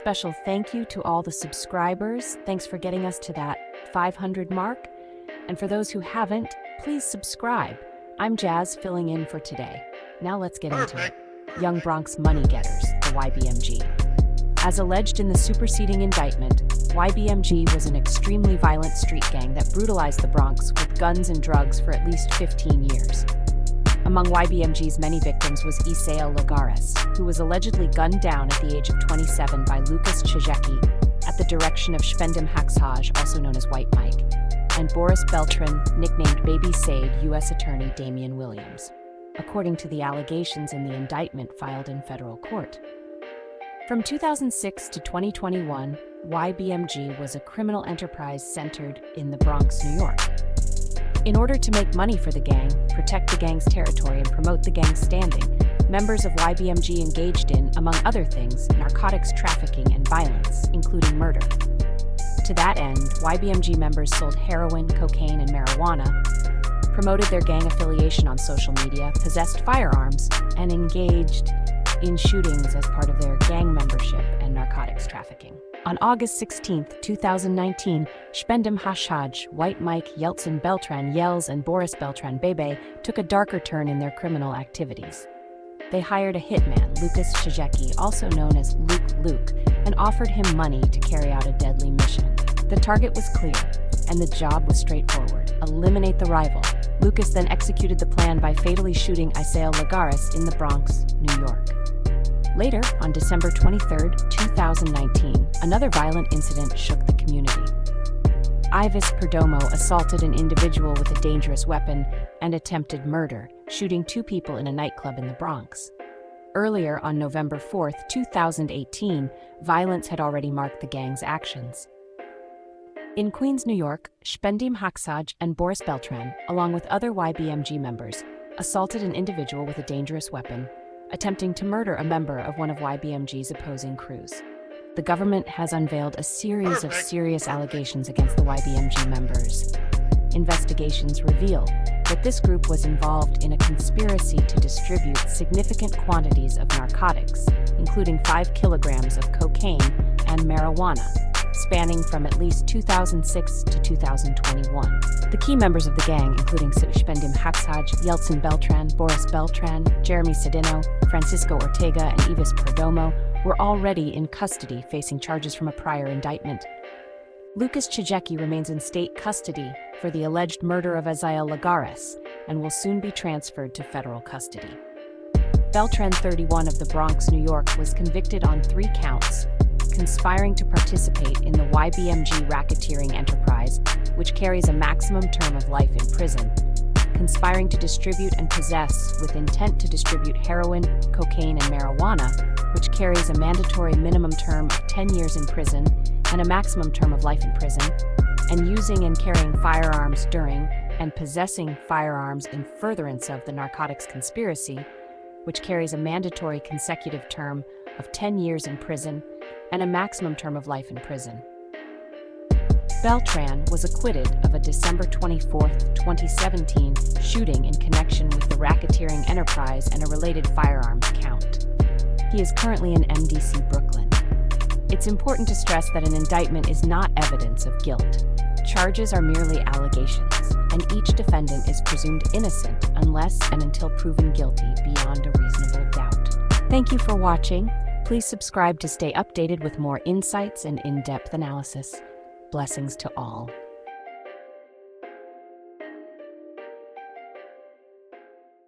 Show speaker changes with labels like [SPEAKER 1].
[SPEAKER 1] special thank you to all the subscribers. Thanks for getting us to that 500 mark. And for those who haven't, please subscribe. I'm Jazz filling in for today. Now let's get into it. Young Bronx money getters, the YBMG. As alleged in the superseding indictment, YBMG was an extremely violent street gang that brutalized the Bronx with guns and drugs for at least 15 years. Among YBMG's many victims was Isael Lagares, who was allegedly gunned down at the age of 27 by Lucas Chajecki at the direction of Shpendim Haxhaj, also known as White Mike, and Boris Beltran, nicknamed Baby Sade, U.S. Attorney Damian Williams, according to the allegations in the indictment filed in federal court. From 2006 to 2021, YBMG was a criminal enterprise centered in the Bronx, New York. In order to make money for the gang, protect the gang's territory, and promote the gang's standing, members of YBMG engaged in, among other things, narcotics trafficking and violence, including murder. To that end, YBMG members sold heroin, cocaine, and marijuana, promoted their gang affiliation on social media, possessed firearms, and engaged in shootings as part of their gang membership and narcotics trafficking. On August 16, 2019, Shpendim Haxhaj, White Mike, Yeltsin Beltran, Yells, and Boris Beltran Bebe took a darker turn in their criminal activities. They hired a hitman, Lucas Chajecki, also known as Luke, and offered him money to carry out a deadly mission. The target was clear, and the job was straightforward: eliminate the rival. Lucas then executed the plan by fatally shooting Isael Lagares in the Bronx, New York. Later, on December 23, 2019, another violent incident shook the community. Isael Perdomo assaulted an individual with a dangerous weapon and attempted murder, shooting 2 people in a nightclub in the Bronx. Earlier, on November 4, 2018, violence had already marked the gang's actions. In Queens, New York, Shpendim Haxhaj and Boris Beltran, along with other YBMG members, assaulted an individual with a dangerous weapon, attempting to murder a member of one of YBMG's opposing crews. The government has unveiled a series of serious allegations against the YBMG members. Investigations reveal that this group was involved in a conspiracy to distribute significant quantities of narcotics, including 5 kilograms of cocaine and marijuana, spanning from at least 2006 to 2021. The key members of the gang, including Shpendim Haxhaj, Yeltsin Beltran, Boris Beltran, Jeremy Cedeno, Francisco Ortega, and Isael Perdomo, were already in custody facing charges from a prior indictment. Lucas Chajecki remains in state custody for the alleged murder of Isael Lagares and will soon be transferred to federal custody. Beltran, 31, of the Bronx, New York, was convicted on 3 counts: conspiring to participate in the YBMG racketeering enterprise, which carries a maximum term of life in prison, conspiring to distribute and possess with intent to distribute heroin, cocaine, and marijuana, which carries a mandatory minimum term of 10 years in prison and a maximum term of life in prison, and using and carrying firearms during and possessing firearms in furtherance of the narcotics conspiracy, which carries a mandatory consecutive term of 10 years in prison and a maximum term of life in prison. Beltran was acquitted of a December 24, 2017 shooting in connection with the racketeering enterprise and a related firearms count. He is currently in MDC Brooklyn. It's important to stress that an indictment is not evidence of guilt. Charges are merely allegations, and each defendant is presumed innocent unless and until proven guilty beyond a reasonable doubt. Thank you for watching. Please subscribe to stay updated with more insights and in-depth analysis. Blessings to all.